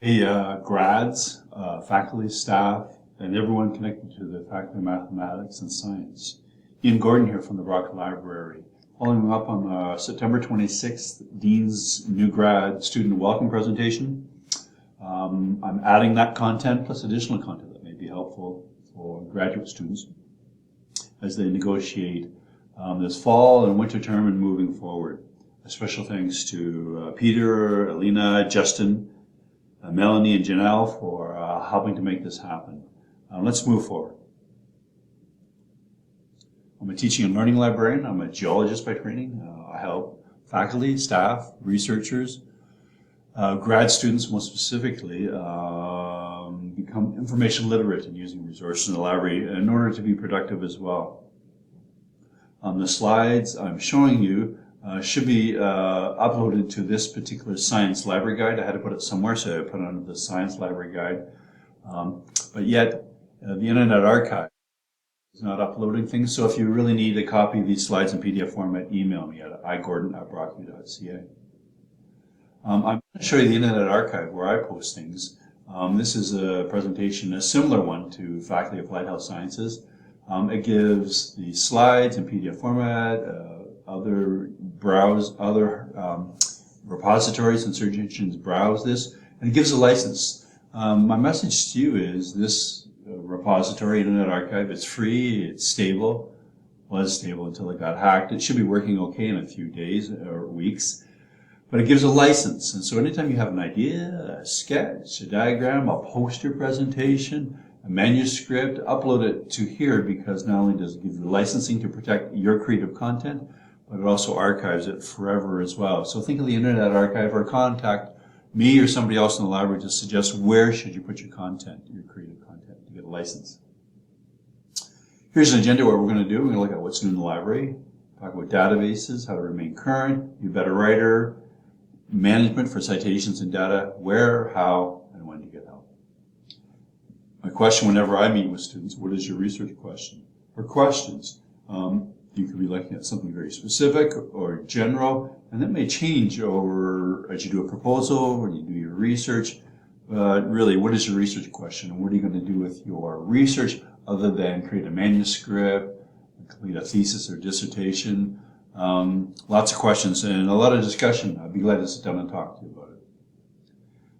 Hey, grads, faculty, staff, and everyone connected to the Faculty of Mathematics and Science. Ian Gordon here from the Brock Library. Following up on the September 26th Dean's New Grad Student Welcome presentation. I'm adding that content plus additional content that may be helpful for graduate students as they negotiate this fall and winter term and moving forward. A special thanks to Peter, Alina, Justin, Melanie and Janelle for helping to make this happen. Let's move forward. I'm a teaching and learning librarian. I'm a geologist by training. I help faculty, staff, researchers, grad students most specifically, become information literate in using resources in the library in order to be productive as well. The slides I'm showing you should be uploaded to this particular science library guide. I had to put it somewhere, so I put it under the science library guide. But yet, the Internet Archive is not uploading things, so if you really need a copy of these slides in PDF format, email me at igordon@brocky.ca. I'm going to show you the Internet Archive where I post things. This is a presentation, a similar one to Faculty of Applied Health Sciences. It gives the slides in PDF format, other repositories and search engines browse this, and it gives a license. My message to you is this repository, Internet Archive, it's free, it's stable, was stable until it got hacked. It should be working okay in a few days or weeks, but it gives a license. And so anytime you have an idea, a sketch, a diagram, a poster presentation, a manuscript, upload it to here, because not only does it give you licensing to protect your creative content, but it also archives it forever as well. So think of the Internet Archive, or contact me or somebody else in the library to suggest where should you put your content, your creative content, to get a license. Here's an agenda of what we're going to do. We're going to look at what's new in the library, talk about databases, how to remain current, be a better writer, management for citations and data, where, how, and when to get help. My question whenever I meet with students, what is your research question? Or questions. You could be looking at something very specific or general, and that may change over as you do a proposal, when you do your research. But really, what is your research question, and what are you going to do with your research other than create a manuscript, complete a thesis or dissertation? Lots of questions and a lot of discussion. I'd be glad to sit down and talk to you about it.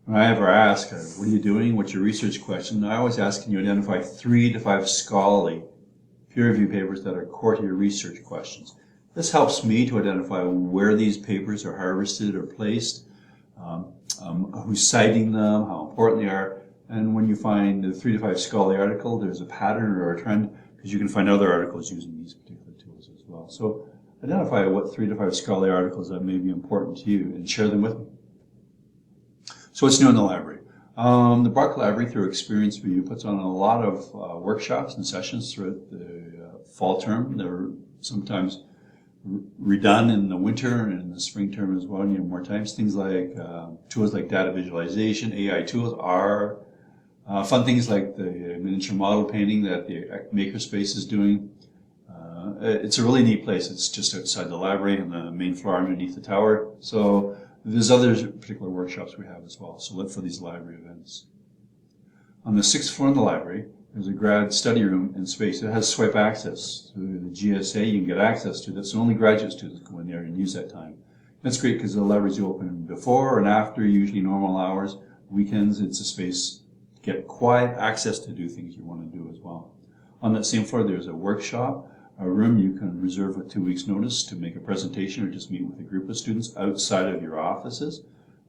When I ever ask, what are you doing? What's your research question? I always ask, can you identify 3 to 5 scholarly peer-reviewed papers that are core to your research questions? This helps me to identify where these papers are harvested or placed, who's citing them, how important they are. And when you find the 3 to 5 scholarly article, there's a pattern or a trend, because you can find other articles using these particular tools as well. So identify what 3 to 5 scholarly articles that may be important to you and share them with me. So what's new in the library? The Brock Library, through Experience Review, puts on a lot of workshops and sessions throughout the fall term. They're sometimes redone in the winter and in the spring term as well. You have more times. Things like tools like data visualization, AI tools, are fun things like the miniature model painting that the Makerspace is doing. It's a really neat place. It's just outside the library on the main floor underneath the tower. So there's other particular workshops we have as well, so look for these library events. On the 6th floor in the library, there's a grad study room in space. It has swipe access to the GSA. You can get access to that, so only graduate students go in there and use that time. That's great because the library's open before and after, usually normal hours. Weekends, it's a space to get quiet access to do things you want to do as well. On that same floor, there's a workshop, a room you can reserve with 2 weeks' notice to make a presentation or just meet with a group of students outside of your offices.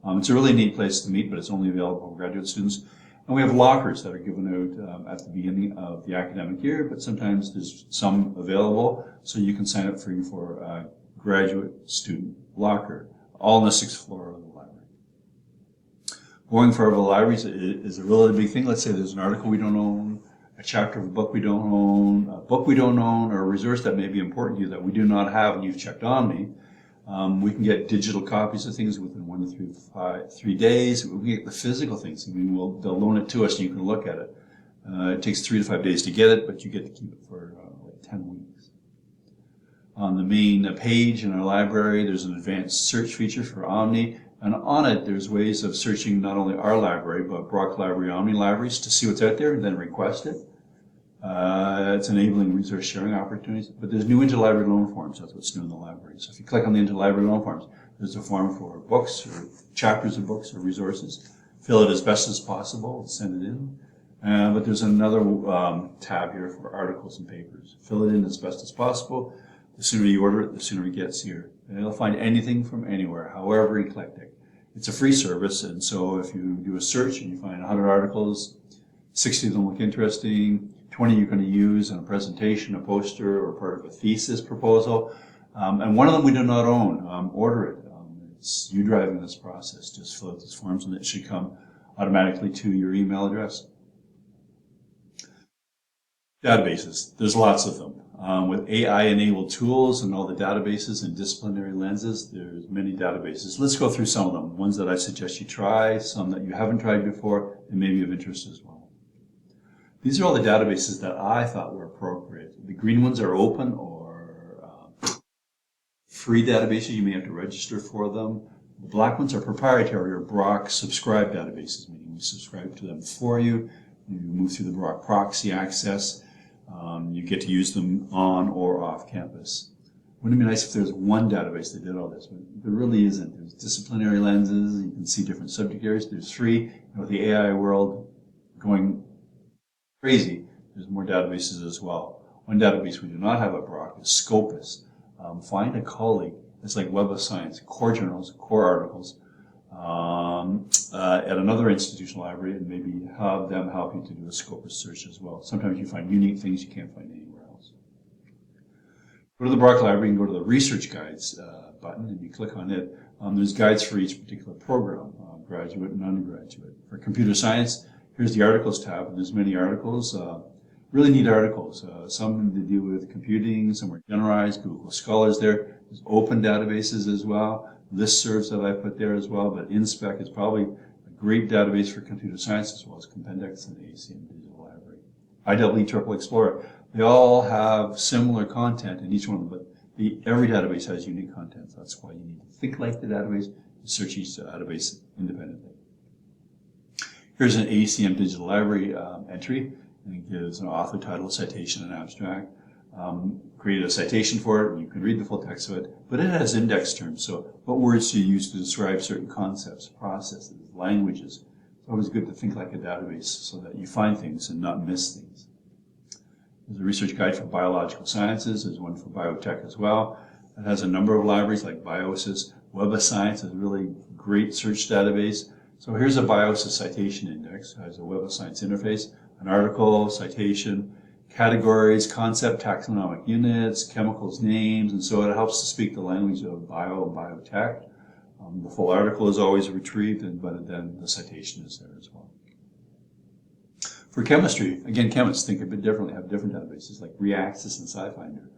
It's a really neat place to meet, but it's only available for graduate students. And we have lockers that are given out at the beginning of the academic year, but sometimes there's some available, so you can sign up free for a graduate student locker, all on the 6th floor of the library. Going for the libraries is a really big thing. Let's say there's an article we don't own, a chapter of a book we don't own, a book we don't own, or a resource that may be important to you that we do not have and you've checked on me. We can get digital copies of things within 1 to 3 days. We can get the physical things. I mean, they'll loan it to us and you can look at it. It takes 3 to 5 days to get it, but you get to keep it for like 10 weeks. On the main page in our library, there's an advanced search feature for Omni. And on it, there's ways of searching not only our library, but Brock Library Omni libraries to see what's out there and then request it. It's enabling resource sharing opportunities, but there's new interlibrary loan forms. That's what's new in the library. So if you click on the interlibrary loan forms, there's a form for books or chapters of books or resources. Fill it as best as possible, send it in. But there's another tab here for articles and papers. Fill it in as best as possible. The sooner you order it, the sooner it gets here. And it'll find anything from anywhere, however eclectic. It's a free service, and so if you do a search and you find 100 articles, 60 of them look interesting, 20 you're going to use in a presentation, a poster, or part of a thesis proposal, and one of them we do not own, order it. It's you driving this process. Just fill out these forms and it should come automatically to your email address. Databases. There's lots of them. With AI-enabled tools and all the databases and disciplinary lenses, there's many databases. Let's go through some of them. Ones that I suggest you try, some that you haven't tried before, and maybe of interest as well. These are all the databases that I thought were appropriate. The green ones are open or free databases. You may have to register for them. The black ones are proprietary or Brock subscribed databases, meaning we subscribe to them for you. You move through the Brock proxy access. You get to use them on or off campus. Wouldn't it be nice if there was one database that did all this? But there really isn't. There's disciplinary lenses. You can see different subject areas. There's three. And with the AI world going crazy, there's more databases as well. One database we do not have at Brock is Scopus. Find a colleague. It's like Web of Science, core journals, core articles, at another institutional library, and maybe have them help you to do a Scopus search as well. Sometimes you find unique things you can't find anywhere else. Go to the Brock Library and go to the Research Guides button, and you click on it. There's guides for each particular program, graduate and undergraduate. For computer science, here's the articles tab, and there's many articles. Really neat articles. Some to do with computing, some are generalized. Google Scholars there. There's open databases as well. Listservs that I put there as well, but InSpec is probably a great database for computer science as well as Compendex and ACM Digital Library. IEEE Triple Explorer. They all have similar content in each one of them, but every database has unique content. So that's why you need to think like the database and search each database independently. Here's an ACM Digital Library entry. And it gives an author, title, citation, and abstract. Create a citation for it, and you can read the full text of it. But it has index terms, so what words do you use to describe certain concepts, processes, languages? It's always good to think like a database so that you find things and not miss things. There's a research guide for biological sciences. There's one for biotech as well. It has a number of libraries like Biosis. Web of Science is a really great search database. So here's a Biosis citation index. It has a Web of Science interface. An article, citation, categories, concept, taxonomic units, chemicals, names, and so it helps to speak the language of bio and biotech. The full article is always retrieved, but then the citation is there as well. For chemistry, again, chemists think a bit differently, have different databases like Reaxis and SciFinder.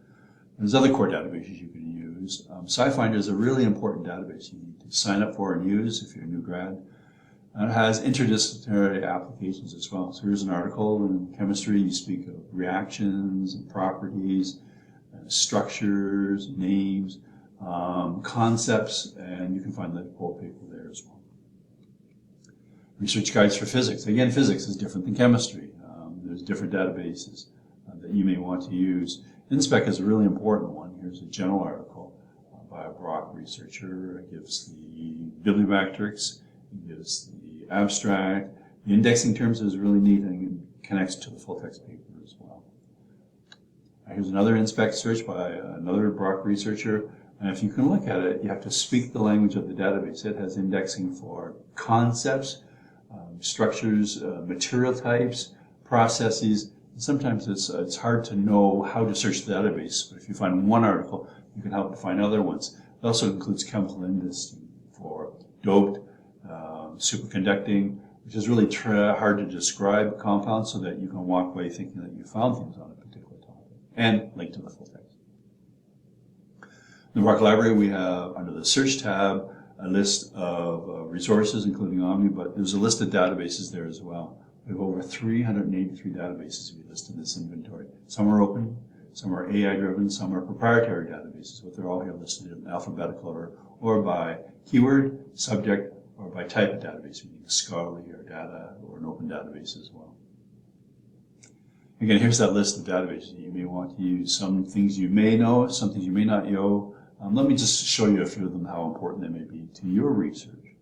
There's other core databases you can use. SciFinder is a really important database you need to sign up for and use if you're a new grad. And it has interdisciplinary applications as well. So here's an article in chemistry. You speak of reactions and properties, structures, names, concepts, and you can find the whole paper there as well. Research guides for physics. Again, physics is different than chemistry. There's different databases that you may want to use. InSpec is a really important one. Here's a general article by a Brock researcher. It gives the bibliometrics. It gives the abstract. The indexing terms is really neat and connects to the full text paper as well. Here's another InSpec search by another Brock researcher. And if you can look at it, you have to speak the language of the database. It has indexing for concepts, structures, material types, processes. Sometimes it's hard to know how to search the database, but if you find one article, you can help to find other ones. It also includes chemical indexing for doped, superconducting, which is really hard to describe compounds so that you can walk away thinking that you found things on a particular topic, and link to the full text. In the Brock Library, we have, under the Search tab, a list of resources, including Omni, but there's a list of databases there as well. We have over 383 databases we list in this inventory. Some are open, some are AI-driven, some are proprietary databases, but they're all here listed in alphabetical order, or by keyword, subject, or by type of database, meaning scholarly or data or an open database as well. Again, here's that list of databases that you may want to use. Some things you may know, some things you may not know. Let me just show you a few of them, how important they may be to your research.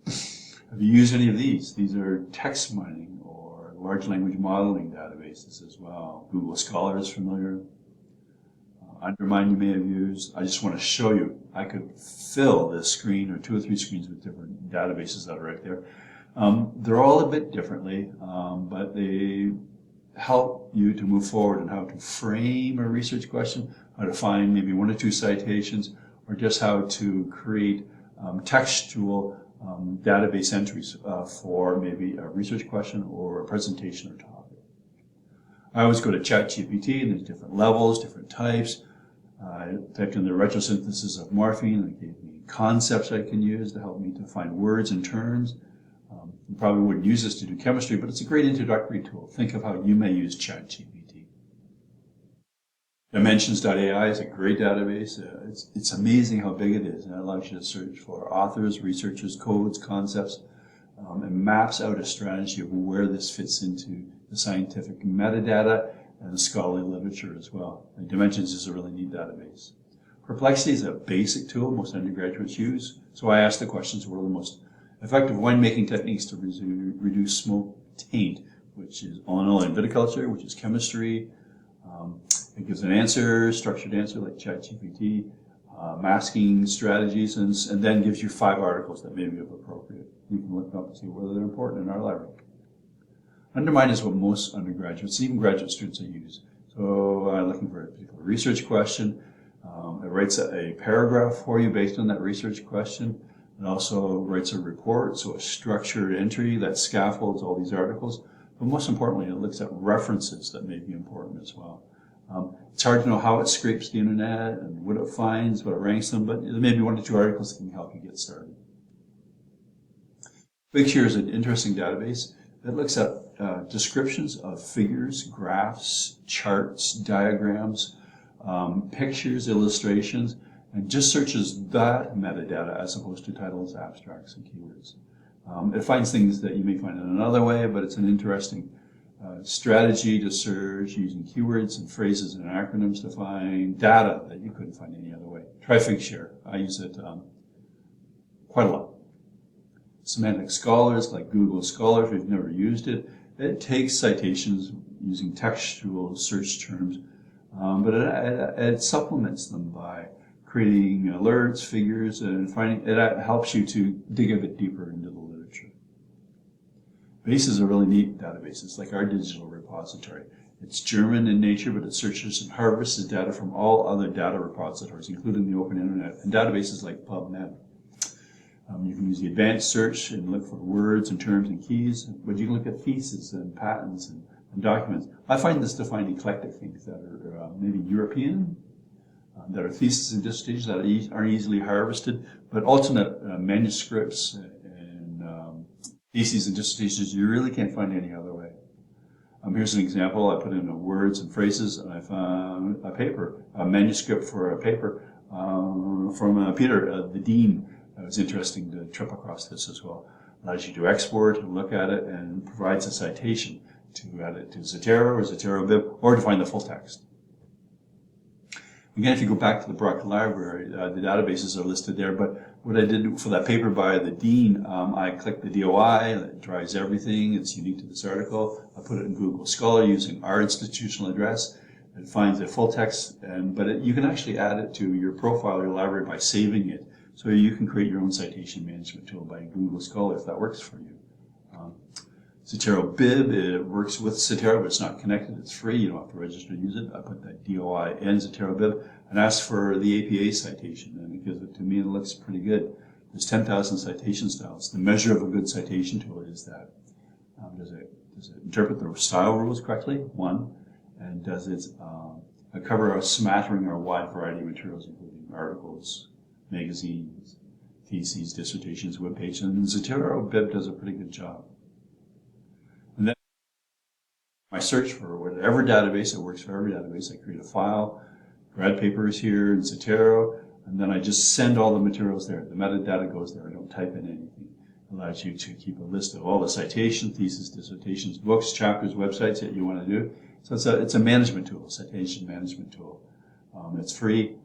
Have you used any of these? These are text mining or large language modeling databases as well. Google Scholar is familiar. Undermine you may have used. I just want to show you. I could fill this screen or 2 or 3 screens with different databases that are right there. They're all a bit differently, but they help you to move forward and how to frame a research question, how to find maybe 1 or 2 citations, or just how to create textual database entries for maybe a research question or a presentation or topic. I always go to ChatGPT, and there's different levels, different types. I typed in the retrosynthesis of morphine, and it gave me concepts I can use to help me to find words and terms. You probably wouldn't use this to do chemistry, but it's a great introductory tool. Think of how you may use ChatGPT. Dimensions.ai is a great database. It's amazing how big it is, and it allows you to search for authors, researchers, codes, concepts, and maps out a strategy of where this fits into the scientific metadata and the scholarly literature as well. And Dimensions is a really neat database. Perplexity is a basic tool most undergraduates use. So I asked the questions, what are the most effective winemaking techniques to reduce smoke taint, which is olive and viticulture, which is chemistry. It gives an answer, structured answer like ChatGPT, masking strategies, and then gives you 5 articles that may be appropriate. You can look up and see whether they're important in our library. Undermine is what most undergraduates, even graduate students, use. So looking for a particular research question. It writes a paragraph for you based on that research question. It also writes a report, so a structured entry that scaffolds all these articles. But most importantly, it looks at references that may be important as well. It's hard to know how it scrapes the internet and what it finds, what it ranks them, but there may be 1 or 2 articles that can help you get started. Figshare is an interesting database that looks at descriptions of figures, graphs, charts, diagrams, pictures, illustrations, and just searches that metadata as opposed to titles, abstracts, and keywords. It finds things that you may find in another way, but it's an interesting strategy to search using keywords and phrases and acronyms to find data that you couldn't find any other way. Try Figshare. I use it quite a lot. Semantic Scholars, like Google Scholar, if you've never used it, it takes citations using textual search terms, but it supplements them by creating alerts, figures, and finding it helps you to dig a bit deeper into the literature. Bases are really neat databases, like our digital repository. It's German in nature, but it searches and harvests data from all other data repositories, including the open internet, and databases like PubMed. You can use the advanced search and look for words and terms and keys, but you can look at theses and patents and documents. I find this to find eclectic things that are maybe European, that are theses and dissertations that aren't easily harvested, but alternate manuscripts and theses and dissertations you really can't find any other way. Here's an example. I put in words and phrases, and I found a manuscript for a paper from Peter, the dean. It was interesting to trip across this as well. Allows you to export and look at it, and provides a citation to add it to Zotero or ZoteroBib, or to find the full text. Again, if you go back to the Brock Library, the databases are listed there, but what I did for that paper by the dean, I clicked the DOI, it drives everything, it's unique to this article. I put it in Google Scholar using our institutional address. It finds a full text, but you can actually add it to your profile or your library by saving it. So you can create your own citation management tool by Google Scholar if that works for you. ZoteroBib, it works with Zotero, but it's not connected. It's free. You don't have to register to use it. I put that DOI in ZoteroBib and ask for the APA citation, and it gives it to me, and it looks pretty good. There's 10,000 citation styles. The measure of a good citation tool is that does it interpret the style rules correctly? 1, and does it cover a smattering or a wide variety of materials, including articles, magazines, theses, dissertations, web pages, and ZoteroBib does a pretty good job. And then I search for whatever database, it works for every database. I create a file, grad paper is here in Zotero, and then I just send all the materials there. The metadata goes there. I don't type in anything. It allows you to keep a list of all the citation, thesis, dissertations, books, chapters, websites that you want to do. So it's a management tool, citation management tool. It's free.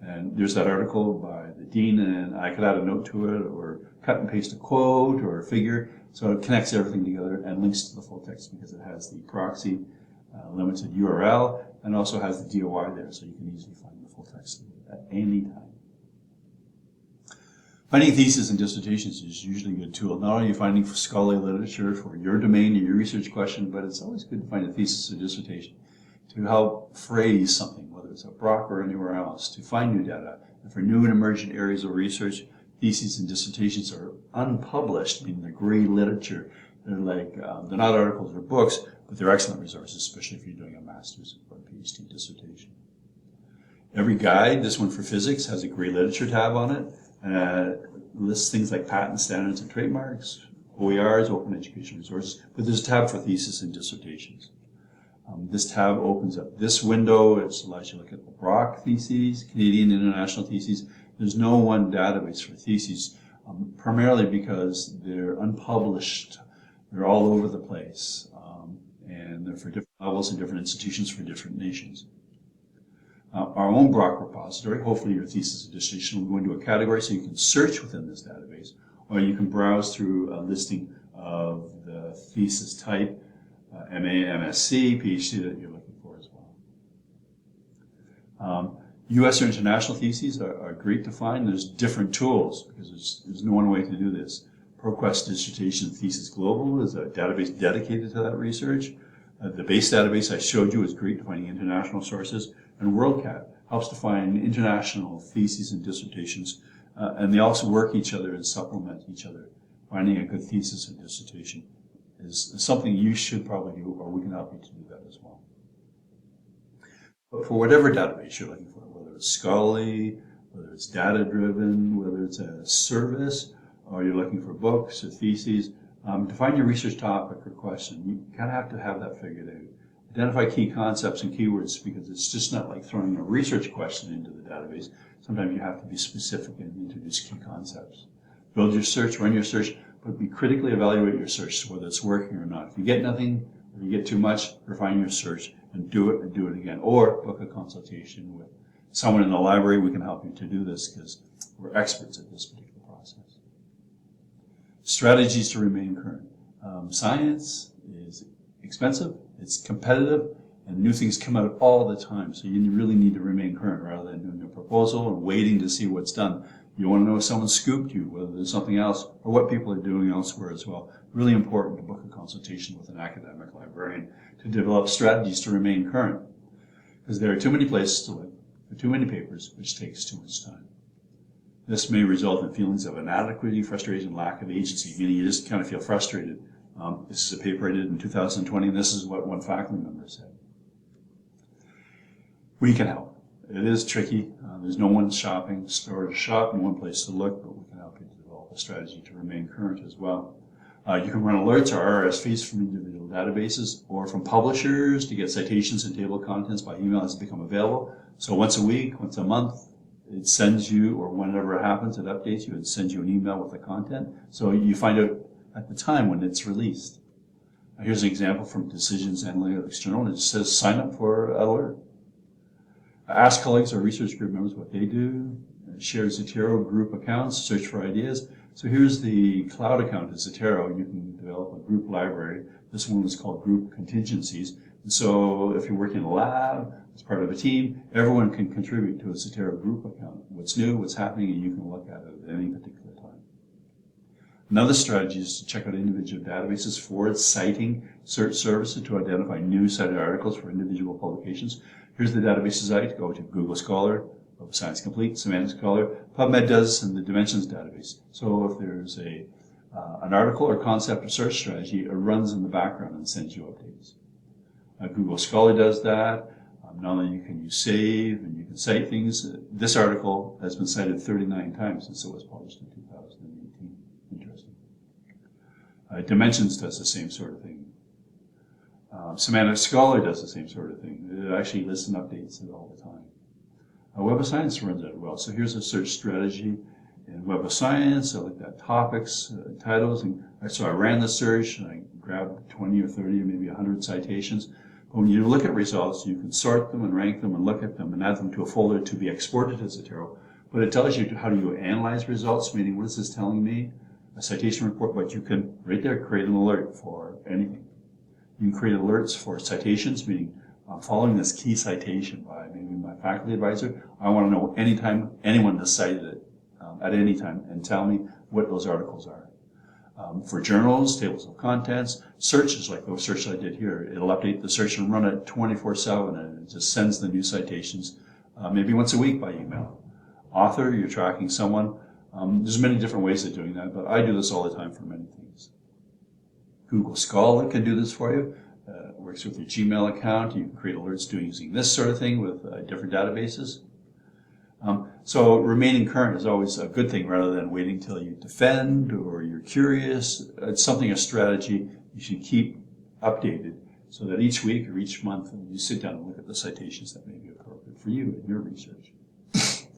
And there's that article by the dean, and I could add a note to it or cut and paste a quote or a figure. So it connects everything together and links to the full text because it has the proxy limited URL and also has the DOI there, so you can easily find the full text at any time. Finding theses and dissertations is usually a good tool. Not only are you finding scholarly literature for your domain or your research question, but it's always good to find a thesis or dissertation to help phrase something, whether it's at Brock or anywhere else, to find new data. And for new and emergent areas of research, theses and dissertations are unpublished, meaning they're gray literature. They're like, they're not articles or books, but they're excellent resources, especially if you're doing a master's or a PhD dissertation. Every guide, this one for physics, has a gray literature tab on it. Lists things like patent standards and trademarks, OERs, open education resources, but there's a tab for thesis and dissertations. This tab opens up this window. It allows you to look at the Brock theses, Canadian International theses. There's no one database for theses, primarily because they're unpublished. They're all over the place, and they're for different levels and different institutions for different nations. Our own Brock repository, hopefully your thesis or dissertation will go into a category so you can search within this database, or you can browse through a listing of the thesis type, MA, MSc, PhD that you're looking for as well. U.S. or international theses are great to find. There's different tools because there's no one way to do this. ProQuest Dissertation Thesis Global is a database dedicated to that research. The base database I showed you is great to finding international sources. And WorldCat helps to find international theses and dissertations. And they also work each other and supplement each other. Finding a good thesis or dissertation is something you should probably do, or we can help you to do that as well. But for whatever database you're looking for, whether it's scholarly, whether it's data-driven, whether it's a service, or you're looking for books or theses, to find your research topic or question, you kind of have to have that figured out. Identify key concepts and keywords because it's just not like throwing a research question into the database. Sometimes you have to be specific and introduce key concepts. Build your search, run your search, but critically evaluate your search, whether it's working or not. If you get nothing, or you get too much, refine your search and do it again. Or book a consultation with someone in the library. We can help you to do this because we're experts at this particular process. Strategies to remain current. Science is expensive, it's competitive, and new things come out all the time. So you really need to remain current rather than doing a proposal and waiting to see what's done. You want to know if someone scooped you, whether there's something else, or what people are doing elsewhere as well. Really important to book a consultation with an academic librarian to develop strategies to remain current. Because there are too many places to look, for too many papers, which takes too much time. This may result in feelings of inadequacy, frustration, lack of agency, meaning you just kind of feel frustrated. This is a paper I did in 2020, and this is what one faculty member said. We can help. It is tricky. There's no one shopping store to shop and one place to look, but we can help you to develop a strategy to remain current as well. You can run alerts or RSVs from individual databases or from publishers to get citations and table contents by email as they become available. So once a week, once a month, it sends you, or whenever it happens, it updates you and sends you an email with the content. So you find out at the time when it's released. Here's an example from Decisions Analytics Journal. It says sign up for alert. Ask colleagues or research group members what they do. Share Zotero group accounts, search for ideas. So here's the cloud account at Zotero. You can develop a group library. This one is called Group Contingencies. And so if you're working in a lab, as part of a team, everyone can contribute to a Zotero group account. What's new, what's happening, and you can look at it at any particular time. Another strategy is to check out individual databases for its citing search services to identify new cited articles for individual publications. Here's the databases I go to: Google Scholar, Web Science Complete, Semantic Scholar, PubMed does, and the Dimensions database. So if there's an article or concept or search strategy, it runs in the background and sends you updates. Google Scholar does that. Not only can you save and you can cite things, this article has been cited 39 times since it was published in 2018. Interesting. Dimensions does the same sort of thing. Semantic Scholar does the same sort of thing. It actually lists and updates it all the time. Web of Science runs it well. So here's a search strategy in Web of Science. I looked at topics, titles, and so I ran the search and I grabbed 20 or 30 or maybe 100 citations. But when you look at results, you can sort them and rank them and look at them and add them to a folder to be exported as Zotero. But it tells you how do you analyze results, meaning what is this telling me? A citation report, but you can right there create an alert for anything. You can create alerts for citations, meaning I'm following this key citation by maybe my faculty advisor. I want to know anytime anyone has cited it at any time and tell me what those articles are. For journals, tables of contents, searches like the search I did here, it'll update the search and run it 24/7 and it just sends the new citations maybe once a week by email. Author, you're tracking someone. There's many different ways of doing that, but I do this all the time for many things. Google Scholar can do this for you. It works with your Gmail account. You can create alerts using this sort of thing with different databases. So remaining current is always a good thing rather than waiting till you defend or you're curious. It's something, a strategy you should keep updated so that each week or each month you sit down and look at the citations that may be appropriate for you in your research.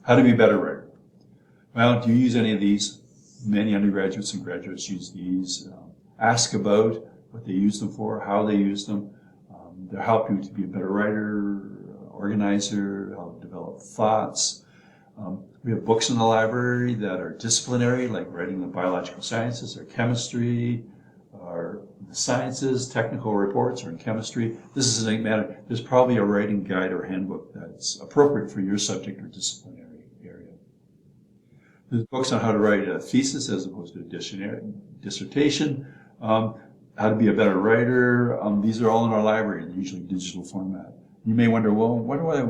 How to be a better writer. Well, do you use any of these? Many undergraduates and graduates use these. Ask about what they use them for, how they use them. They'll help you to be a better writer, organizer, help develop thoughts. We have books in the library that are disciplinary, like writing the biological sciences or chemistry, or the sciences, technical reports, or in chemistry. This is a matter. There's probably a writing guide or handbook that's appropriate for your subject or disciplinary area. There's books on how to write a thesis as opposed to a dissertation. How to be a better writer. These are all in our library, and they're usually digital format. You may wonder, well, what do I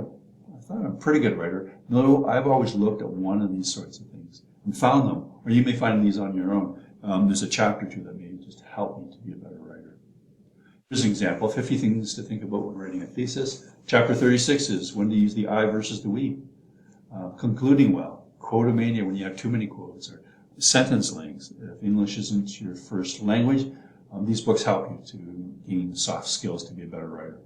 thought I'm a pretty good writer. No, I've always looked at one of these sorts of things and found them, or you may find these on your own. There's a chapter or two that may just help me to be a better writer. Here's an example, 50 things to think about when writing a thesis. Chapter 36 is when to use the I versus the we. Concluding well, quotomania when you have too many quotes, or sentence lengths. If English isn't your first language, these books help you to gain soft skills to be a better writer.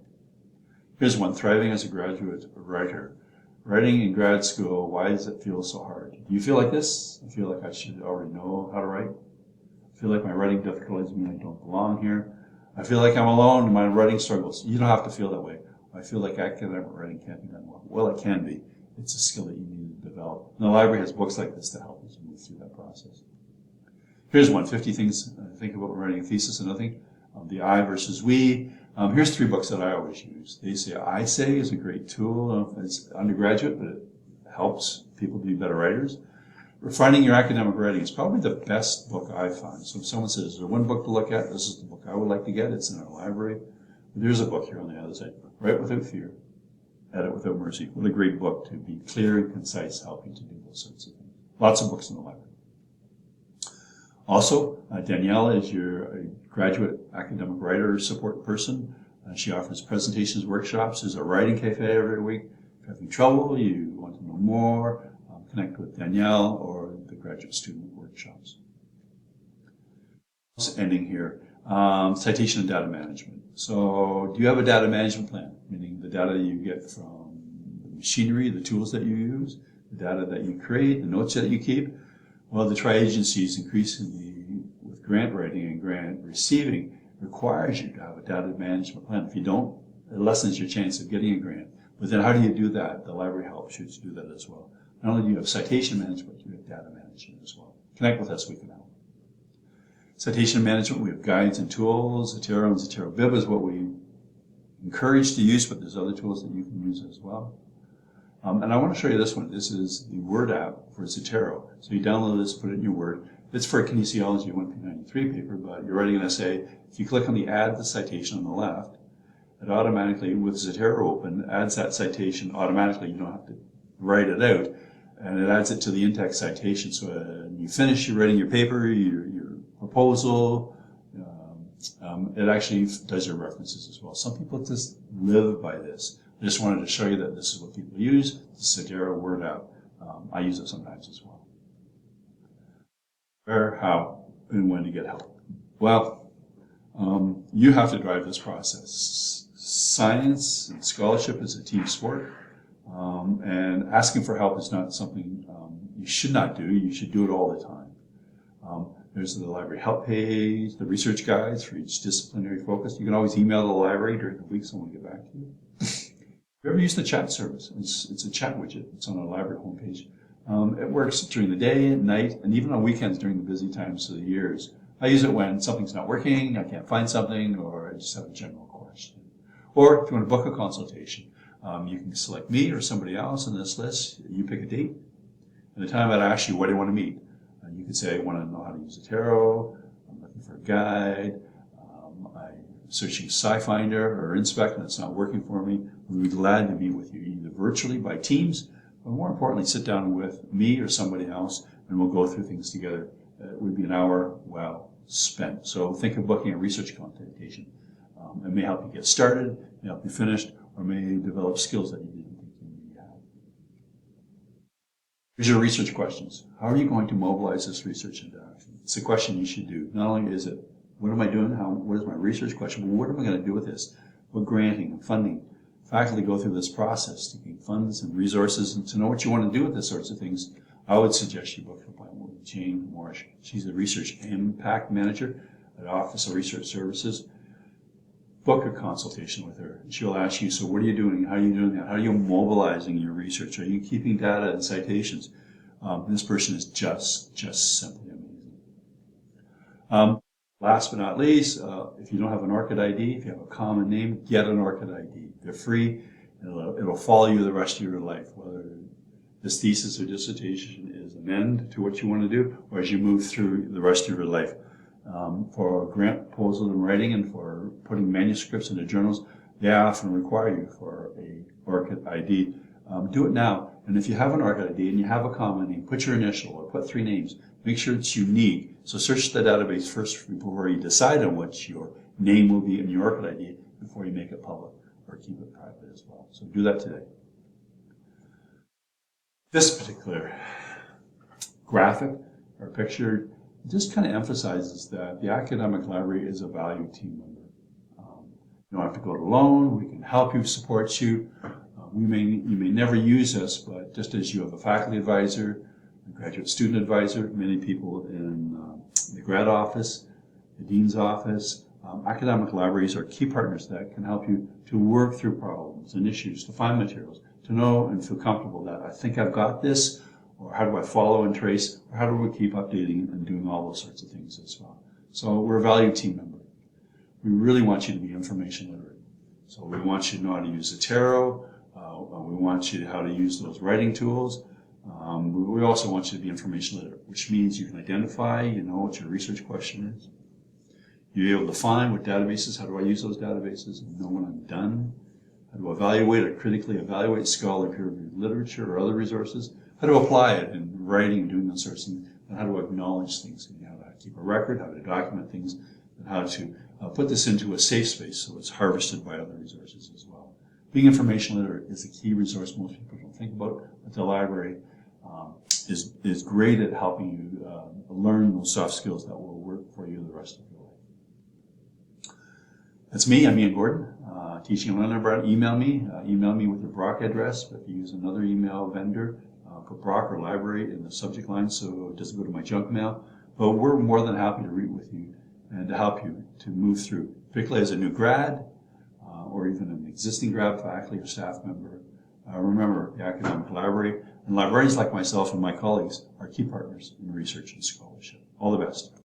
Here's one, thriving as a graduate writer. Writing in grad school, why does it feel so hard? Do you feel like this? I feel like I should already know how to write. I feel like my writing difficulties mean I don't belong here. I feel like I'm alone in my writing struggles. You don't have to feel that way. I feel like academic writing can't be done well. Well, it can be. It's a skill that you need to develop. And the library has books like this to help you to move through that process. Here's one, 50 things to think about when writing a thesis. Another thing, the I versus we. Here's 3 books that I always use. They Say, I Say is a great tool. It's undergraduate, but it helps people to be better writers. Refining Your Academic Writing is probably the best book I've found. So if someone says, is there one book to look at? This is the book I would like to get. It's in our library. But there's a book here on the other side. Write Without Fear, Edit Without Mercy. What a great book to be clear and concise, helping to do those sorts of things. Lots of books in the library. Also, Danielle is your graduate academic writer support person. She offers presentations, workshops. There's a writing cafe every week. If you're having trouble, you want to know more, connect with Danielle or the graduate student workshops. Ending here, citation and data management. So do you have a data management plan? Meaning the data you get from the machinery, the tools that you use, the data that you create, the notes that you keep. Well, the tri-agencies increasingly with grant writing and grant receiving requires you to have a data management plan. If you don't, it lessens your chance of getting a grant. But then how do you do that? The library helps you to do that as well. Not only do you have citation management, you have data management as well. Connect with us, we can help. Citation management, we have guides and tools. Zotero and Zotero Bib is what we encourage to use, but there's other tools that you can use as well. And I want to show you this one. This is the Word app for Zotero. So you download this, put it in your Word. It's for a kinesiology 1P93 paper, but you're writing an essay. If you click on the Add the Citation on the left, it automatically, with Zotero open, adds that citation automatically. You don't have to write it out. And it adds it to the in-text citation. So when you finish writing your paper, your proposal, it actually does your references as well. Some people just live by this. I just wanted to show you that this is what people use, the Zotero Word app. I use it sometimes as well. Where, how, and when to get help. Well, You have to drive this process. Science and scholarship is a team sport, and asking for help is not something you should not do. You should do it all the time. There's the library help page, the research guides for each disciplinary focus. You can always email the library during the week, someone will get back to you. Have you ever used the chat service? It's a chat widget. It's on our library homepage. It works during the day, at night, and even on weekends during the busy times of the years. I use it when something's not working, I can't find something, or I just have a general question. Or if you want to book a consultation, you can select me or somebody else on this list. You pick a date. And the time I'd ask you, what do you want to meet? You could say, I want to know how to use a tarot, I'm looking for a guide, I'm searching SciFinder or Inspect and it's not working for me. We'd be glad to meet with you, either virtually by Teams, or more importantly, sit down with me or somebody else and we'll go through things together. It would be an hour well spent. So think of booking a research consultation. It may help you get started, may help you finish, or may develop skills that you didn't think you maybe had. Here's your research questions. How are you going to mobilize this research into action? It's a question you should do. Not only is it, what am I doing? What is my research question? But what am I going to do with this? What granting and funding? Faculty go through this process to gain funds and resources and to know what you want to do with this sorts of things. I would suggest you book an appointment with Jane Morris. She's the Research Impact Manager at Office of Research Services. Book a consultation with her. She'll ask you, so what are you doing? How are you doing that? How are you mobilizing your research? Are you keeping data and citations? This person is just simply amazing. Last but not least, if you don't have an ORCID ID, if you have a common name, get an ORCID ID. They're free, and it'll follow you the rest of your life, whether this thesis or dissertation is an end to what you want to do, or as you move through the rest of your life. For grant proposal and writing and for putting manuscripts into journals, they often require you for a ORCID ID. Do it now, and if you have an ORCID ID and you have a common name, put your initial or put 3 names. Make sure it's unique. So search the database first before you decide on what your name will be in your ORCID ID before you make it public or keep it private as well. So do that today. This particular graphic or picture just kind of emphasizes that the academic library is a valued team member. You don't have to go it alone. We can help you, support you. You may never use us, but just as you have a faculty advisor, a graduate student advisor, many people in the grad office, the dean's office, academic libraries are key partners that can help you to work through problems and issues, to find materials, to know and feel comfortable that I think I've got this, or how do I follow and trace, or how do we keep updating and doing all those sorts of things as well. So we're a valued team member. We really want you to be information literate. So we want you to know how to use the tarot. We want you to know how to use those writing tools. We also want you to be information literate, which means you can identify, you know what your research question is. You're able to find what databases, how do I use those databases, and know when I'm done. How to evaluate or critically evaluate scholarly peer-reviewed literature or other resources. How to apply it in writing and doing those sorts of things, and how to acknowledge things, and how to keep a record, how to document things, and how to put this into a safe space so it's harvested by other resources as well. Being information literate is a key resource most people don't think about, but the library is great at helping you learn those soft skills that will work for you the rest of your life. That's me. I'm Ian Gordon, teaching in London. Email me with your Brock address. If you use another email vendor, put Brock or library in the subject line so it doesn't go to my junk mail. But we're more than happy to read with you and to help you to move through, particularly as a new grad or even an existing grad faculty or staff member. Remember, the academic library and librarians like myself and my colleagues are key partners in research and scholarship. All the best.